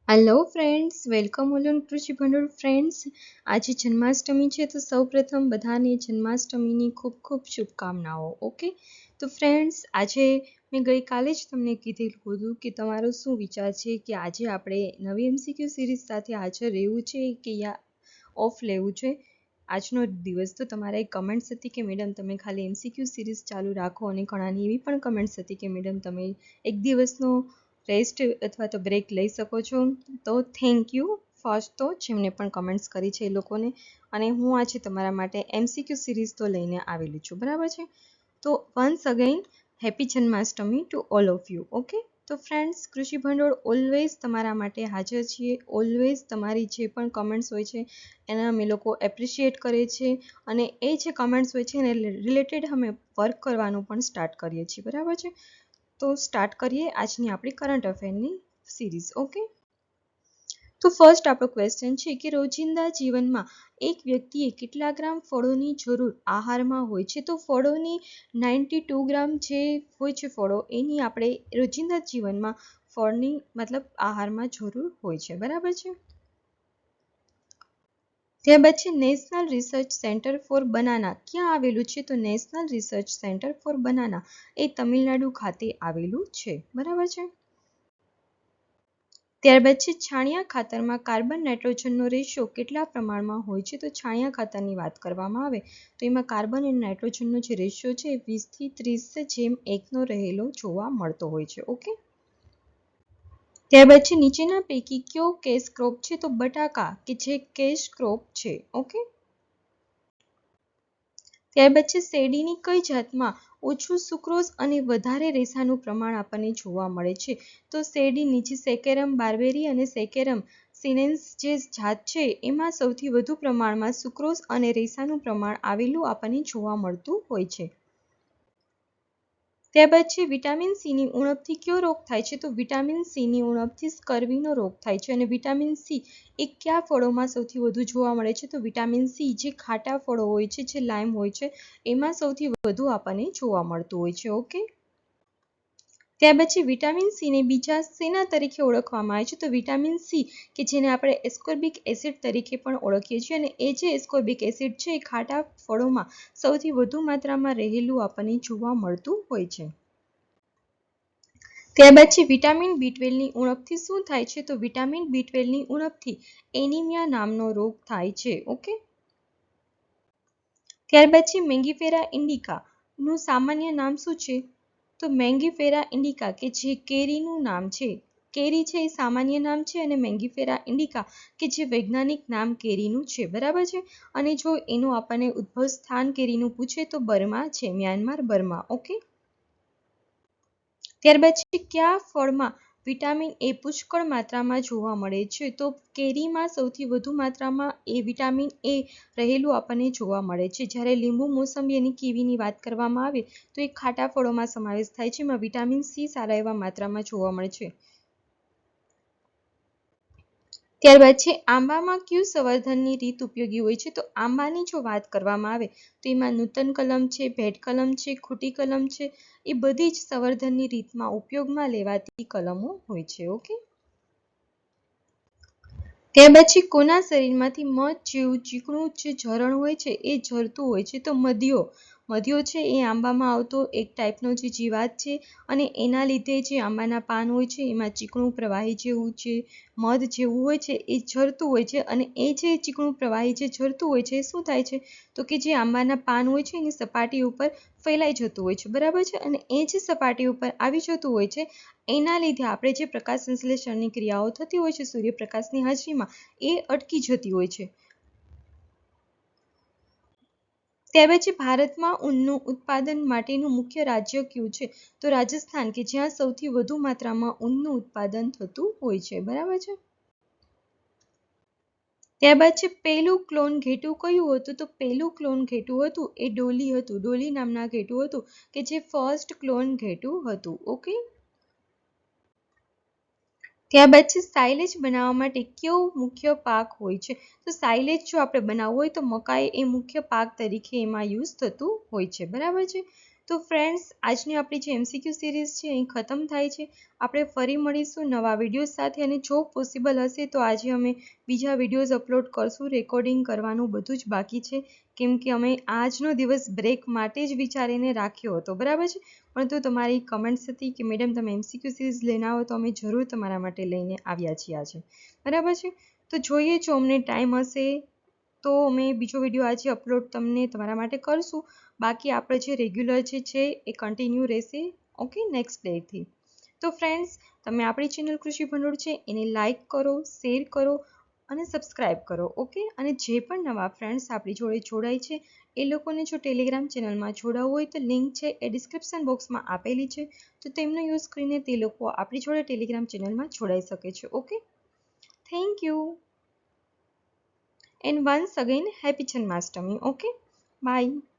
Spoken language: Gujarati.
Hello friends, welcome all on કૃષિ ભંડોળ ફ્રેન્ડ્સ। આજે જન્માષ્ટમી છે તો સૌપ્રથમ બધાને જન્માષ્ટમીની ખૂબ ખૂબ શુભકામનાઓ। ઓકે, તો ફ્રેન્ડ્સ આજે મેં ગઈકાલે જ તમને કીધેલું હતું કે તમારો શું વિચાર છે કે આજે આપણે નવી એમસીક્યુ સિરીઝ સાથે હાજર રહેવું છે કે યા ઓફ લેવું છે। આજનો દિવસ તો તમારા એક કમેન્ટ્સ હતી કે મેડમ તમે ખાલી એમસીક્યુ સિરીઝ ચાલુ રાખો, અને ઘણાની એવી પણ કમેન્ટ્સ હતી કે મેડમ તમે એક દિવસનો રેસ્ટ અથવા તો બ્રેક લઈ શકો છો। તો થેન્ક યુ ફર્સ્ટ તો જેમને પણ કમેન્ટ્સ કરી છે એ લોકોને। અને હું આજે તમારા માટે એમસીક્યુ સિરીઝ તો લઈને આવેલી છું, બરાબર છે। તો once again happy Janmashtami to all of you. Okay, તો ફ્રેન્ડ્સ, કૃષિ ભંડોળ ઓલવેઝ તમારા માટે હાજર છીએ। ઓલવેઝ તમારી જે પણ કમેન્ટ્સ હોય છે એને અમે લોકો એપ્રિશિએટ કરીએ છીએ, અને એ જે કમેન્ટ્સ હોય છે એને રિલેટેડ અમે વર્ક કરવાનું પણ સ્ટાર્ટ કરીએ છીએ, બરાબર છે। તો સ્ટાર્ટ કરીએ આજની આપણી કરંટ અફેરની સિરીઝ। ઓકે, તો ફર્સ્ટ આપણો ક્વેશ્ચન છે કે રોજિંદા જીવનમાં એક વ્યક્તિએ કેટલા ગ્રામ ફળોની જરૂર આહારમાં હોય છે। તો ફળોની 92 ગ્રામ જે હોય છે ફળો, એની આપણે રોજિંદા જીવનમાં ફળની મતલબ આહારમાં જરૂર હોય છે, બરાબર છે। ત્યારબાદ છે national research centre for banana ક્યાં આવેલું છે। તો national research centre for banana એ તમિલનાડુ ખાતે આવેલું છે, બરાબર છે। ત્યારબાદ છે છાણિયા ખાતરમાં કાર્બન નાઇટ્રોજનનો રેશિયો કેટલા પ્રમાણમાં હોય છે। તો છાણિયા ખાતરની વાત કરવામાં આવે તો એમાં કાર્બન અને નાઇટ્રોજનનો જે રેશિયો છે 20 થી 30:1 રહેલો જોવા મળતો હોય છે। ઓકે, ત્યારબાદ છે નીચેના પૈકી કયો કેશ ક્રોપ છે। તો બટાકા કે જે કેશ ક્રોપ છે। ઓકે, ત્યારબાદ છે શેરડીની કઈ જાતમાં ઓછું સુક્રોઝ અને વધારે રેસાનું પ્રમાણ આપણને જોવા મળે છે। તો શેરડી નીચે સેકેરમ બાર્બેરી અને સેકેરમ સિનેન્સ જે જાત છે એમાં સૌથી વધુ પ્રમાણમાં સુક્રોઝ અને રેસાનું પ્રમાણ આવેલું આપણને જોવા મળતું હોય છે। ત્યારબાદ છે વિટામિન સીની ઉણપથી કયો રોગ થાય છે। તો વિટામિન સીની ઉણપથી સ્કર્વીનો રોગ થાય છે। અને વિટામિન સી એ કયા ફળોમાં સૌથી વધુ જોવા મળે છે। તો વિટામિન સી જે ખાટા ફળો હોય છે, જે લાઈમ હોય છે, એમાં સૌથી વધુ આપણને જોવા મળતું હોય છે। ઓકે, ત્યાર પછી વિટામિન સીને બીજા શેના તરીકે ઓળખવામાં આવે છે। તો વિટામિન સી કે જેને આપણે એસ્કોર્બિક એસિડ તરીકે પણ ઓળખીએ છીએ, અને એ જે એસ્કોર્બિક એસિડ છે એ ખાટા ફળોમાં સૌથી વધુ માત્રામાં રહેલું આપણને જોવા મળતું હોય છે। ત્યારબાદ છે વિટામિન B12ની ઉણપથી શું થાય છે। તો વિટામિન B12ની ઉણપથી એનિમિયા નામનો રોગ થાય છે। ઓકે, ત્યારબાદ છે મેંગીફેરા ઇન્ડિકા નું સામાન્ય નામ શું છે। તો મેંગીફેરા ઇન્ડિકા કે જે કેરીનું નામ છે, કેરી છે એ સામાન્ય નામ છે, અને મેંગીફેરા ઇન્ડિકા કે જે વૈજ્ઞાનિક નામ કેરીનું છે, બરાબર છે। અને જો એનું આપણને ઉદ્ભવ સ્થાન કેરીનું પૂછે તો બર્મા છે, મ્યાનમાર, બર્મા। ઓકે, ત્યારબાદ છે કયા ફળમાં વિટામિન એ પુષ્કળ માત્રામાં જોવા મળે છે। તો કેરીમાં સૌથી વધુ માત્રામાં વિટામિન એ રહેલું આપણને જોવા મળે છે। જ્યારે લીંબુ, મોસંબી અને કીવીની વાત કરવામાં આવે તો એ ખાટા ફળોમાં સમાવેશ થાય છે, એમાં વિટામિન સી સારા એવા માત્રામાં જોવા મળે છે। ત્યારબાદ છે આંબામાં કયું સંવર્ધનની રીત ઉપયોગી હોય છે। તો આંબાની જો વાત કરવામાં આવે તો એમાં નૂતન કલમ છે, ભેટ કલમ છે, ખૂટી કલમ છે, એ બધી જ સંવર્ધનની રીતમાં ઉપયોગમાં લેવાતી કલમો હોય છે। ઓકે, ત્યાર પછી કોના શરીરમાંથી મધ જેવું ચીકણું જે ઝરણ હોય છે એ ઝરતું હોય છે। તો મધ્યો છે એ આંબામાં આવતો એક ટાઈપનો જે જીવાત છે, અને એના લીધે જે આંબાના પાન હોય છે એમાં ચીકણું પ્રવાહી જેવું છે, મધ જેવું હોય છે એ ઝરતું હોય છે। અને એ જે ચીકણું પ્રવાહી જે ઝરતું હોય છે એ શું થાય છે તો કે જે આંબાના પાન હોય છે એની સપાટી ઉપર ફેલાઈ જતું હોય છે, બરાબર છે। અને એ જે સપાટી ઉપર આવી જતું હોય છે એના લીધે આપણે જે પ્રકાશ સંશ્લેષણની ક્રિયાઓ થતી હોય છે સૂર્યપ્રકાશની હાજરીમાં, એ અટકી જતી હોય છે। ત્યાર પછી ભારતમાં ઊનનું ઉત્પાદન માટેનું મુખ્ય રાજ્ય કયું છે। તો રાજસ્થાન, કે જ્યાં સૌથી વધુ માત્રામાં ઊનનું ઉત્પાદન થતું હોય છે, બરાબર છે। ત્યારબાદ છે પહેલું ક્લોન ઘેટું કયું હતું। તો પહેલું ક્લોન ઘેટું હતું એ ડોલી હતું, ડોલી નામના ઘેટું હતું કે જે ફર્સ્ટ ક્લોન ઘેટું હતું। ઓકે, ત્યારબાદ છે સાયલેજ બનાવવા માટે કયો મુખ્ય પાક હોય છે। તો સાયલેજ જો આપણે બનાવવું હોય તો મકાઈ એ મુખ્ય પાક તરીકે એમાં યુઝ થતું હોય છે, બરાબર છે। તો ફ્રેન્ડ્સ, આજની આપણી જે MCQ સિરીઝ છે અહીં ખતમ થાય છે. આપણે ફરી મળીશું નવા વિડીયો સાથે, અને જો પોસિબલ હશે તો આજે અમે બીજા વિડીયોઝ અપલોડ કરશું. રેકોર્ડિંગ કરવાનું બધું જ બાકી છે, કેમ કે અમે આજનો દિવસ બ્રેક માટે જ વિચારીને રાખ્યો હતો, બરાબર છે. પરંતુ તમારી કમેન્ટ્સ હતી કે મેડમ તમે MCQ સિરીઝ લઈને આવો, તો અમે જરૂર તમારા માટે લઈને આવ્યા છીએ આજે, બરાબર છે. તો જોઈએ, જો અમને ટાઈમ હશે તો અમે બીજો વિડીયો આજે અપલોડ તમને તમારા માટે કરશું. બાકી આપણે જે રેગ્યુલર જે છે એ કન્ટિન્યુ રહેશે, ઓકે, નેક્સ્ટ ડેથી. તો ફ્રેન્ડ્સ, તમે આપણી ચેનલ કૃષિ ભંડોળ છે એને લાઇક કરો, શેર કરો અને સબસ્ક્રાઈબ કરો, ઓકે. અને જે પણ નવા ફ્રેન્ડ્સ આપણી જોડે જોડાય છે એ લોકોને જો ટેલિગ્રામ ચેનલમાં જોડાવવું હોય તો લિંક છે એ ડિસ્ક્રિપ્શન બોક્સમાં આપેલી છે, તો તેમનો યુઝ કરીને તે લોકો આપણી જોડે ટેલિગ્રામ ચેનલમાં જોડાઈ શકે છે, okay. Thank you. And once again, happy Janmashtami. Okay, bye.